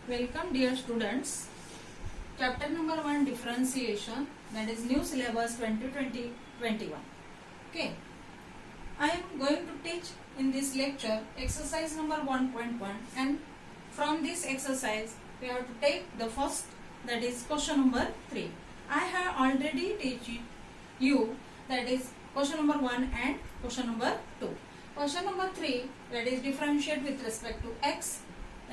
Welcome dear students. Chapter number 1 differentiation, that is new syllabus 2020-21. Okay. I am going to teach in this lecture exercise number 1.1, and from this exercise we have to take the first, that is question number 3. I have already teach you that is question number 1 and question number 2. Question number 3, that is differentiate with respect to x.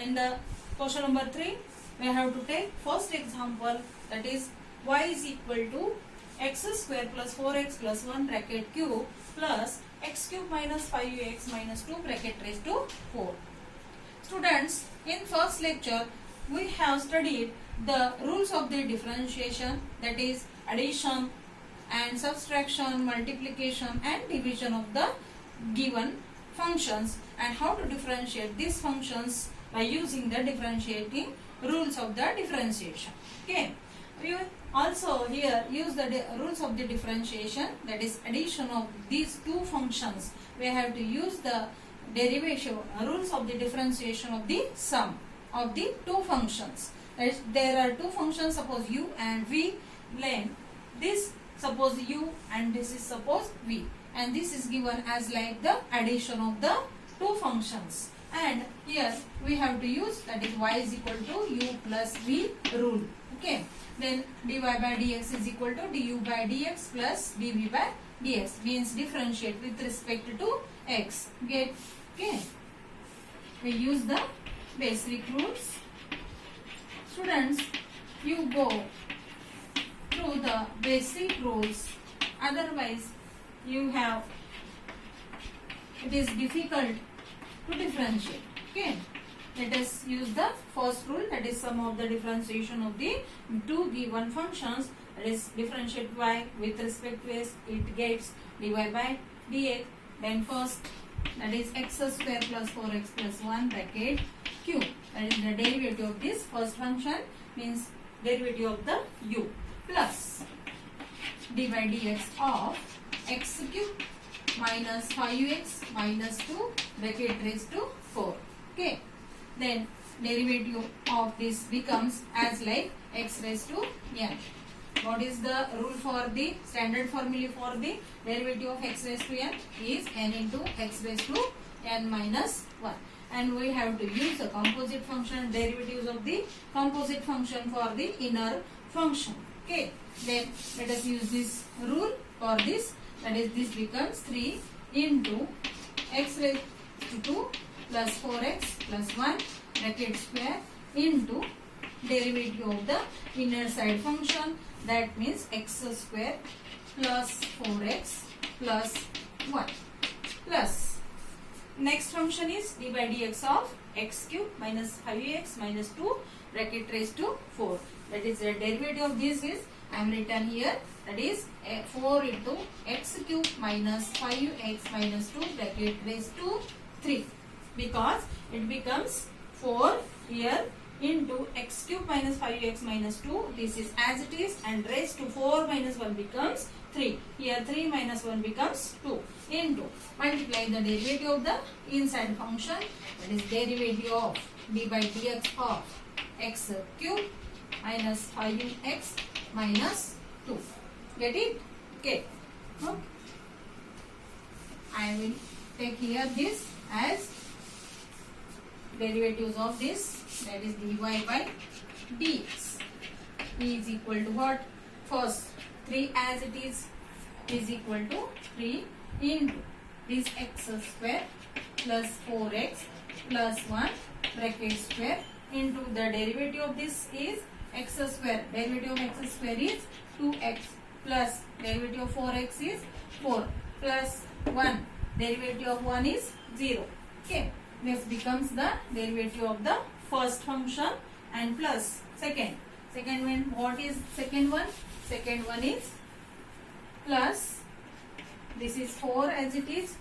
In the question number 3, we have to take first example, that is y is equal to x square plus 4x plus 1 bracket cube plus x cube minus 5x minus 2 bracket raised to 4. Students, in first lecture we have studied the rules of the differentiation, that is addition and subtraction, multiplication and division of the given functions, and how to differentiate these functions by using the differentiating rules of the differentiation. Okay, we will also here use the rules of the differentiation, that is addition of these two functions. We have to use the derivation rules of the differentiation of the sum of the two functions. There are two functions, suppose u and v. Then this suppose u and this is suppose v, and this is given as like the addition of the two functions. And here we have to use, that is y is equal to u plus v rule. Okay. Then dy by dx is equal to du by dx plus dv by dx, means differentiate with respect to x. Get okay. We use the basic rules. Students, you go through the basic rules. Otherwise, it is difficult to differentiate. Okay, let us use the first rule, that is sum of the differentiation of the two given functions, that is differentiate y with respect to s, it gets dy by dx. Then first, that is x square plus 4x plus 1 bracket cube, that is the derivative of this first function, means derivative of the u, plus dy by dx of x cube minus 5x minus 2 bracket raised to 4. Okay, then derivative of this becomes as like x raised to n. What is the rule for the standard formula for the derivative of x raised to n? Is n into x raised to n minus 1. And we have to use the composite function, derivatives of the composite function for the inner function. Okay, then let us use this rule for this, that is this becomes 3 into x raised to 2 plus 4x plus 1 bracket square into derivative of the inner side function, that means x square plus 4x plus 1 plus next function is d by dx of x cube minus 5x minus 2 bracket raised to 4. That is the derivative of this is, I am written here, that is 4 into x cube minus 5x minus 2 bracket raised to 3, because it becomes 4 here into x cube minus 5x minus 2, this is as it is, and raised to 4 minus 1 becomes 3, here 3 minus 1 becomes 2, into multiply the derivative of the inside function, that is derivative of d by dx of x cube minus 5x minus 2. Get it? Okay. I will take here this as derivatives of this, that is dy by dx is equal to what? First 3 as it is equal to 3 into this x square plus 4x plus 1 bracket square into the derivative of this is x square, derivative of x square is 2x plus derivative of 4x is 4 plus 1, derivative of 1 is 0. Okay, this becomes the derivative of the first function, and plus second one, what is second one? Second one is plus, this is 4 as it is,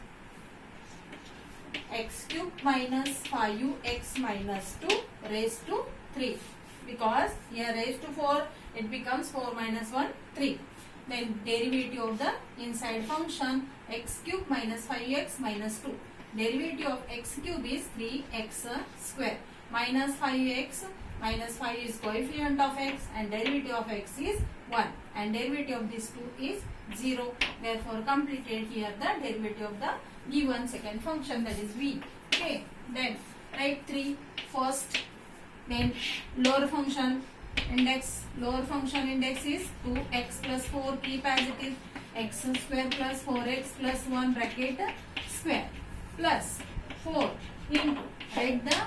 x cube minus 5x minus 2 raised to 3, because here raised to 4 it becomes 4 minus 1 3. Then derivative of the inside function x cube minus 5x minus 2, derivative of x cube is 3x square minus 5x. Minus 5 is coefficient of x and derivative of x is 1 and derivative of this 2 is 0. Therefore, completed here the derivative of the given second function, that is v. Okay, then write 3 first. Then lower function index is 2x plus 4, keep as it is, x square plus 4x plus 1 bracket square plus 4 into, write the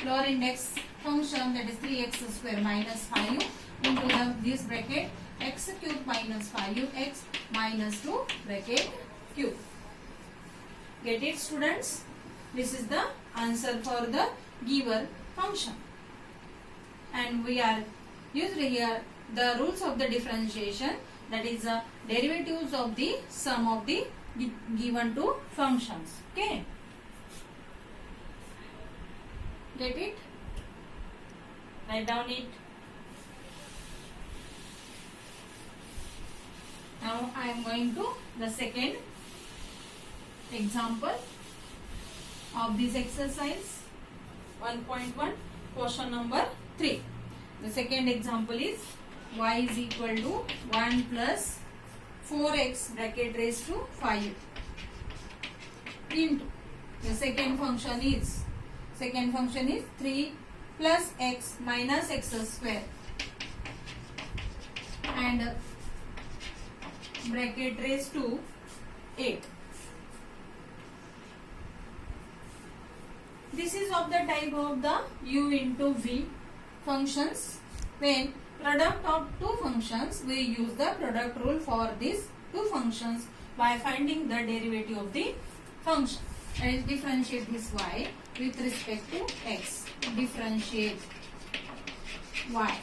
lower index function, that is 3x square minus 5 into this bracket x cube minus 5x minus 2 bracket cube. Get it, students? This is the answer for the given function. And we are used here the rules of the differentiation, that is derivatives of the sum of the given two functions. Okay, get it? Write down it. Now I am going to the second example of this exercise 1.1, question number 3. The second example is y is equal to 1 plus 4x bracket raised to 5 into the second function is 3 plus x minus x square and bracket raised to 8. This is of the type of the u into v functions. When product of two functions, we use the product rule for these two functions by finding the derivative of the function. And differentiate this y with respect to x. Differentiate y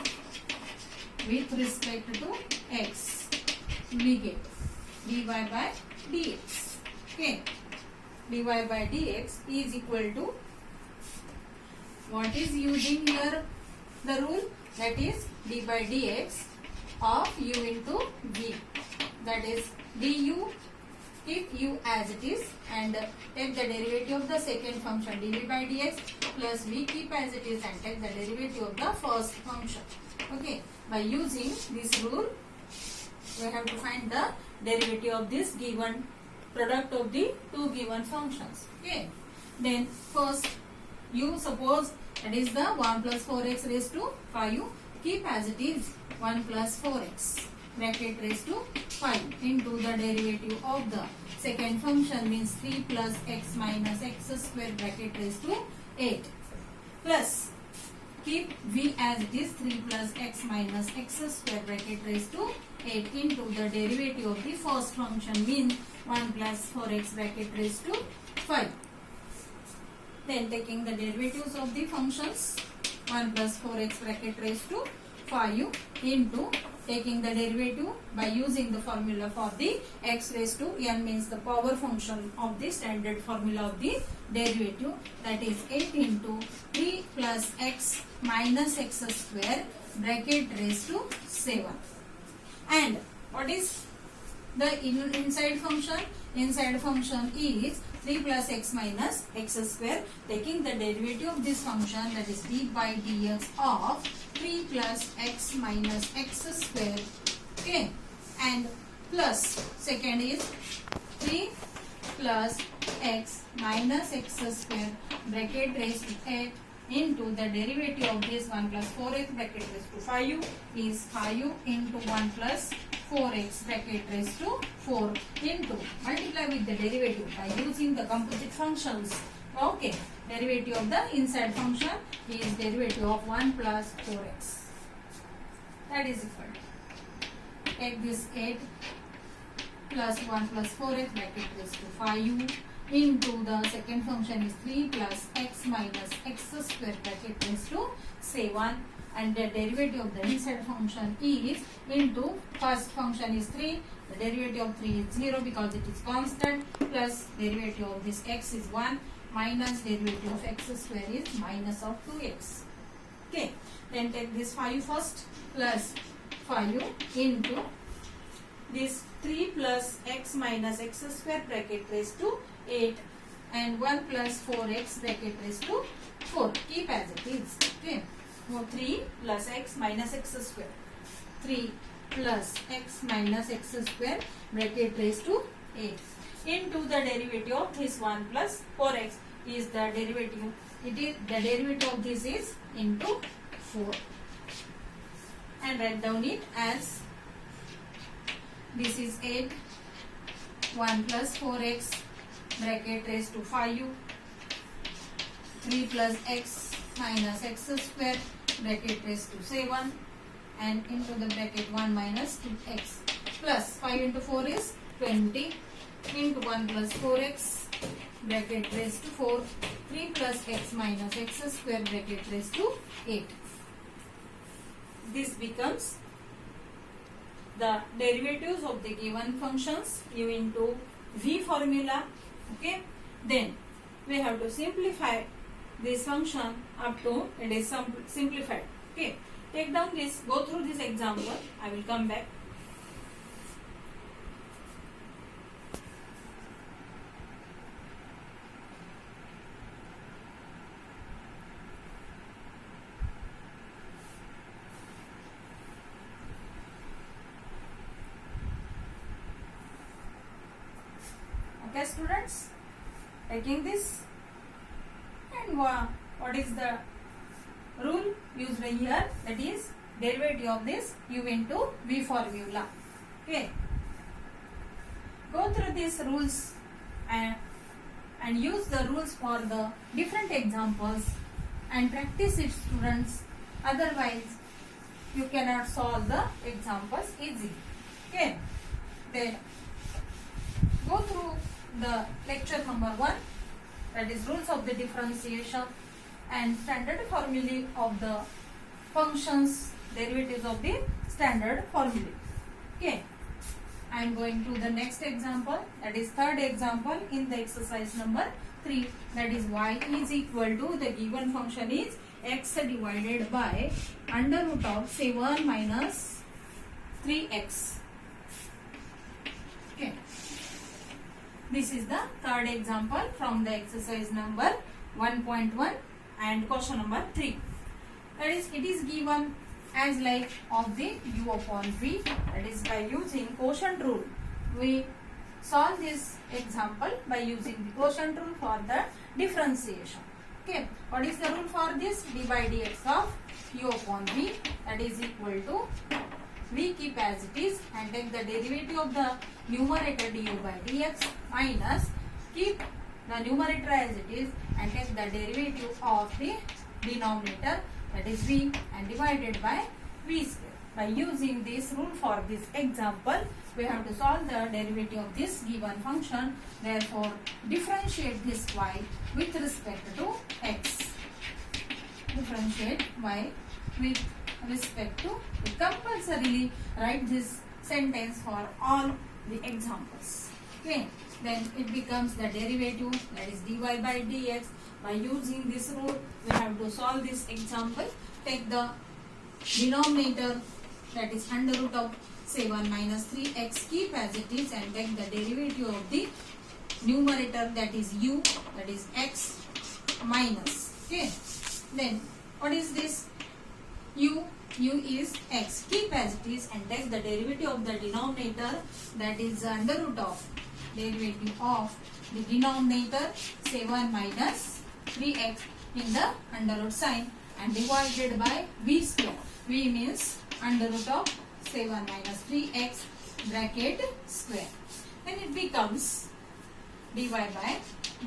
with respect to x. We get dy by dx. Okay, dy by dx is equal to, what is using here the rule, that is d by dx of u into v, that is du, keep u as it is and take the derivative of the second function dv by dx plus v, keep as it is and take the derivative of the first function. Okay, by using this rule we have to find the derivative of this given product of the two given functions. Okay, then first u, suppose that is the 1 plus 4x raised to 5, keep as it is 1 plus 4x bracket raised to 5 into the derivative of the second function, means 3 plus x minus x square bracket raised to 8 plus keep v as it is 3 plus x minus x square bracket raised to 8 into the derivative of the first function, means 1 plus 4x bracket raised to 5. Then taking the derivatives of the functions, 1 plus 4x bracket raised to 5 into taking the derivative by using the formula for the x raised to n, means the power function of the standard formula of the derivative, that is 8 into 3 plus x minus x square bracket raised to 7. And what is the inside function? Inside function is 3 plus x minus x square, taking the derivative of this function, that is d by dx of 3 plus x minus x square. Okay, and plus second is 3 plus x minus x square bracket raised to 8 into the derivative of this 1 plus 4x bracket raised to 5 is 5 into 1 plus 4x bracket raised to 4 into multiply with the derivative by using the composite functions. Okay, derivative of the inside function is derivative of 1 plus 4x, that is equal to, take this 8 plus 1 plus 4x bracket raised to 5 into the second function is 3 plus x minus x square bracket raised to 7, and the derivative of the inside function is into first function is 3, the derivative of 3 is 0 because it is constant, plus derivative of this x is 1 minus derivative of x square is minus of 2x. Okay, then take this 5 first plus 5 into this 3 plus x minus x square bracket raised to 8 and 1 plus 4x bracket raised to 4. Keep as it is. Okay. Now 3 plus x minus x square. 3 plus x minus x square bracket raised to 8 into the derivative of this 1 plus 4x is the derivative. It is the derivative of this is into 4 and write down it as this is 8 1 plus 4x bracket raised to 5 3 plus x minus x square bracket raised to 7 and into the bracket 1 minus 2x plus 5 into 4 is 20 into 1 plus 4x bracket raised to 4 3 plus x minus x square bracket raised to 8. This becomes the derivatives of the given functions u into v formula. Okay, then we have to simplify this function up to it is simplified. Okay, take down this, go through this example. I will come back. Okay, students, taking this, and what is the rule used here? That is derivative of this u into v formula. Okay, go through these rules and use the rules for the different examples and practice it, students. Otherwise, you cannot solve the examples easily. Okay, then go through the lecture number 1, that is rules of the differentiation and standard formulae of the functions, derivatives of the standard formulae. Okay, I am going to the next example, that is third example in the exercise number 3, that is y is equal to the given function is x divided by under root of 7 minus 3x. Okay, this is the third example from the exercise number 1.1 and question number 3. That is, it is given as like of the u upon v, that is by using quotient rule. We solve this example by using the quotient rule for the differentiation. Okay, what is the rule for this? d by dx of u upon v, that is equal to we keep as it is and take the derivative of the numerator du by dx minus keep the numerator as it is and take the derivative of the denominator, that is v, and divided by v square. By using this rule for this example, we have to solve the derivative of this given function. Therefore, differentiate this y with respect to x. Differentiate y with respect to, compulsorily write this sentence for all the examples. Okay, then it becomes the derivative, that is dy by dx. By using this rule, we have to solve this example. Take the denominator, that is under root of 7 minus 3x, keep as it is and take the derivative of the numerator, that is u, that is x minus. Okay, then what is this? u is x, keep as it is and take the derivative of the denominator, that is under root of derivative of the denominator 7 minus 3x in the under root sign and divided by v square. V means under root of 7 minus 3x bracket square. Then it becomes dy by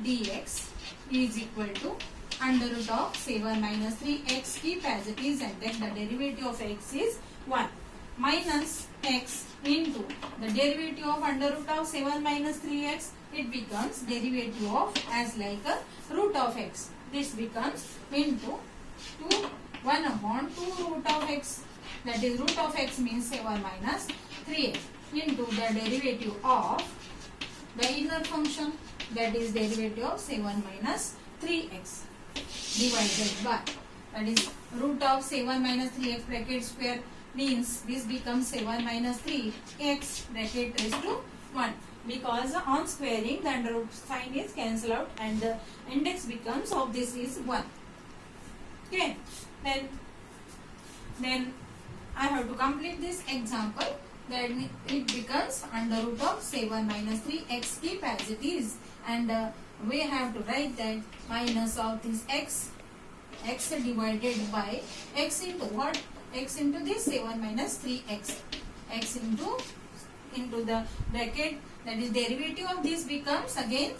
dx is equal to under root of 7 minus 3x, keep as it is and take the derivative of x is 1 minus x into the derivative of under root of 7 minus 3x, it becomes derivative of as like a root of x. This becomes into 1 upon 2 root of x, that is root of x means 7 minus 3x into the derivative of the inner function, that is derivative of 7 minus 3x divided by, that is root of 7 minus 3x bracket square means this becomes 7 minus 3x bracket raised to 1, because on squaring the under root sign is cancelled out and the index becomes of this is 1. Okay, then I have to complete this example. Then it becomes under root of 7 minus 3x, keep as it is, and we have to write that minus of this x divided by x into what? X into this 7 minus 3x, x into the bracket, that is derivative of this becomes again,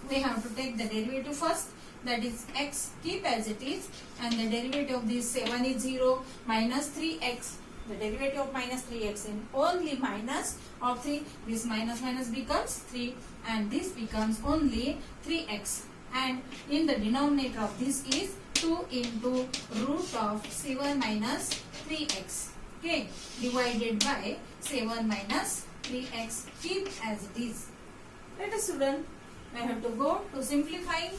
we have to take the derivative first, that is x, keep as it is, and the derivative of this 7 is 0, minus 3x, the derivative of minus 3x in only minus of 3, this minus minus becomes 3, and this becomes only 3x, and in the denominator of this is 2 into root of 7 minus 3x, okay, divided by 7 minus 3x, keep as it is. Let us student, I have to go to simplifying.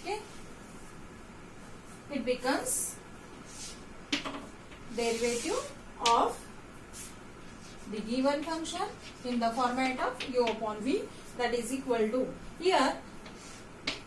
Okay, it becomes derivative of the given function in the format of u upon v, that is equal to, here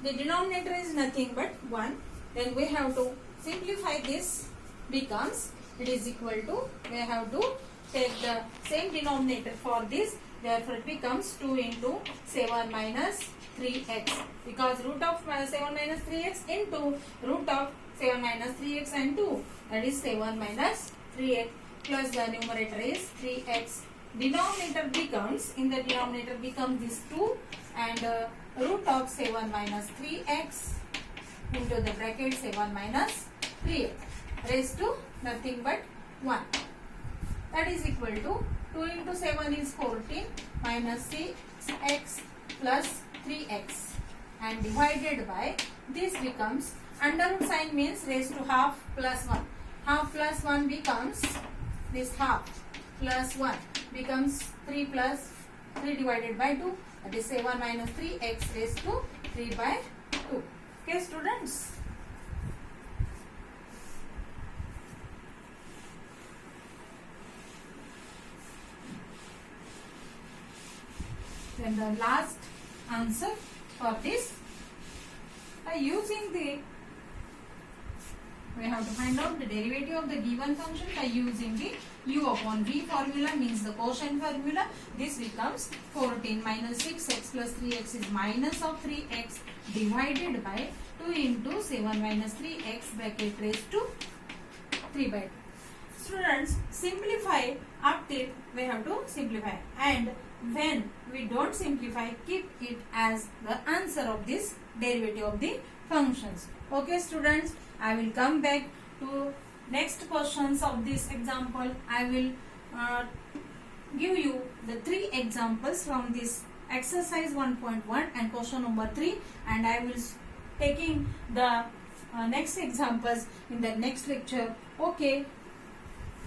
the denominator is nothing but 1, then we have to simplify this, becomes, it is equal to, we have to take the same denominator for this, therefore it becomes 2 into 7 minus 3x, because root of 7 minus 3x into root of 7 minus 3x and 2, that is 7 minus 3x, plus the numerator is 3x. Denominator becomes, in the denominator becomes this 2 and root of 7 minus 3x into the bracket 7 minus 3x raised to nothing but 1. That is equal to 2 into 7 is 14 minus 6x plus 3x, and divided by this becomes, under root sign means raised to half plus 1. Half plus 1 becomes this half plus 1 becomes 3 plus 3 divided by 2, that is 7 minus 3x raised to 3 by 2. Okay students. Then the last answer for this, by using the, we have to find out the derivative of the given function by using the u upon v formula, means the quotient formula. This becomes 14 minus 6x plus 3x is minus of 3x divided by 2 into 7 minus 3x bracket raised to 3 by 2. Students, simplify up till we have to simplify, and when we don't simplify, keep it as the answer of this derivative of the functions. Okay students, I will come back to next questions of this example. I will give you the 3 examples from this exercise 1.1 and question number 3, and I will taking the next examples in the next lecture. Okay,